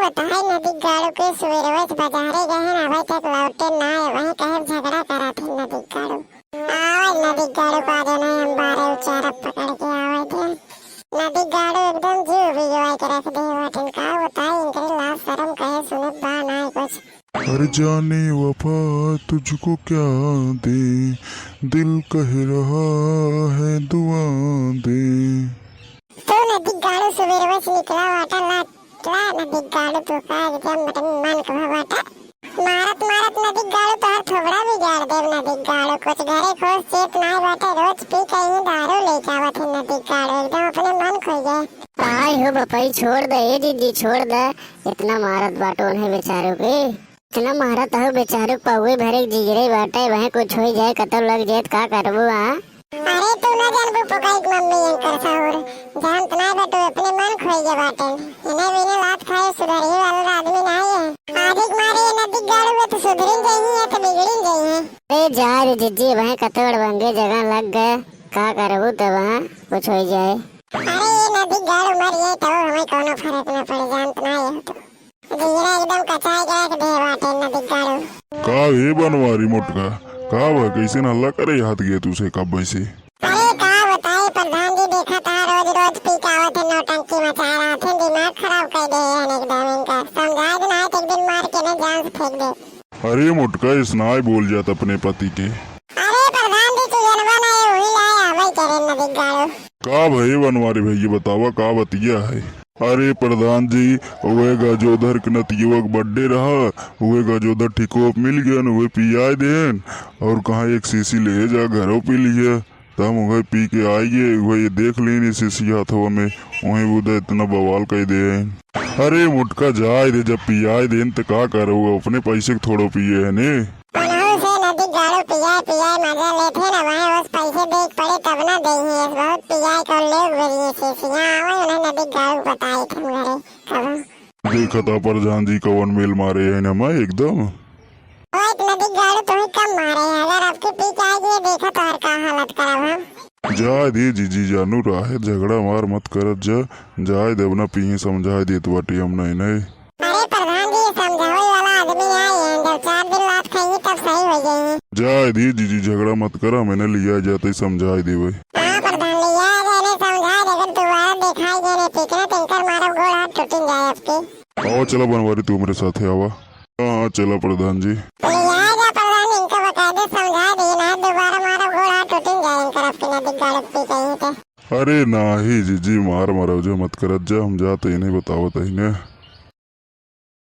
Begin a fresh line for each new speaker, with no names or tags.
बताए नदी गाड़ू के सवेरे वच बाजारे गए ना भाई तक लौटे ना आए वहीं कहे झगड़ा करा थे नदी गाड़ू आवे नदी गाड़ू का देना हम बारे उचारा पकड़ के आवे थे नदी गाड़ू एकदम जीव भी जवाई के रख दे वटन का बताए इनके लाश शर्म कहे सुने बा ना कुछ।
हर जाने वफा तुझको क्या दे, दिल कह रहा है दुआ दे।
तो नदी गाड़ू सवेरे वच निकला वाटा ला नदी गाड़ू तो का एकदम मन को वाटा मारत मारत नदी गाड़ू तो थोबड़ा भी गाड़ देव नदी गाड़ू कुछ घरे खोज चेत नाय बाटे रोज पी कहीं दारू ले जावत है नदी गाड़ू एकदम अपने मन खो गए।
आई हो बपाई छोड़ दे दीदी छोड़ दे इतना मारत बाटो उन्हें बेचारों के इतना मारत हो बेचारों पहुए भरे जिगरे बाटे वह कुछ हो जाए कतल लग जाए का करबो आ।
अरे तू ना जानबू पकाई मम्मी यन कर साउर जान तना बेटो अपने मन खोई गए बाटे इन्हें बिना लात खाए सुधरी वाला आदमी नहीं है आधिक मारे नदी गाड़ू में तो सुधरिन जाई है तो बिगड़िन जाई है।
अरे जा रे जीजी वह कतड़ बंगे जगह लग गए का करबो तो वहाँ कुछ हो जाए।
अरे ये नदी गाड़ू मर गई तो हमें कोनो फर्क न पड़े जान तना है तो जीरा एकदम कचाई गया के दे बाटे नदी गाड़ू
का हे बनवारी मोटका का वह कैसे हल्ला करे हाथ गए तुसे कब वैसे।
अरे का बताए प्रधान जी देखा था रोज रोज पी के आवत है नौटंकी मचा रहा थे दिमाग खराब कर दे एकदम इनका समझा देना है एक दिन मार के न जान से फेंक दे।
अरे मोटका स्नाय बोल जात अपने पति के।
अरे प्रधान जी तू जनवा ना ये हुई आया वही करे नदी गाड़ू
का भाई बनवारी भैया बतावा का बतिया है। अरे प्रधान जी वह गजोधर के नतीवक बर्थडे रहा वह गजोधर ठिको मिल गया वह पिया देन और कहा एक शीशी ले जा घरों पी लिया तब वह पी के आइए वह ये देख लेनी शीशी हाथों में वही बुधा इतना बवाल कह दे। अरे मुटका जाए दे जब पियाए देन तो का करो अपने पैसे थोड़ो पिए है ने
नदी गाड़ू पिया मजा लेते ना वहाँ उस पैसे देख पड़े तब ना दे बहुत पिया कर ले बरिए शीशियाँ आवे उन्हें नदी गाड़ू बताए थे घरे कब
देखा था प्रधान जी कवन मेल मारे है ना मैं एकदम
नदी गाड़ू तो ही कम मारे हैं अगर आपके पी के आएगी देखा तो हर का हालत खराब है।
जा दे जीजी जानू राहे झगड़ा मार मत करत जाए देवना पी समझा दे तो बाटी हम नहीं।
अरे प्रधान जी समझावे वाला आदमी आए हैं जब 4 दिन लात खाएंगे तब सही हो जाएंगे।
जाए दी जीजी झगड़ा मत करा मैंने लिया जाते समझा दे भाई।
हाँ प्रधान लिया जाने समझा देकर दोबारा दिखाई देने पीकना तिनकर मारो गोड़ हाथ टूट जाए आपके।
आओ चला बनवारी तू मेरे साथ आवा। हाँ चला प्रधान जी
लिया जा प्रधान इनका बकायदे समझा देना दोबारा मारो गोड़ हाथ टूट जाए इनकर आपके नदी गाड़ू पी कहीं थे।
अरे ना ही जीजी मार मरो जो मत करत जा हम जाते ही नहीं बतावत ही ने।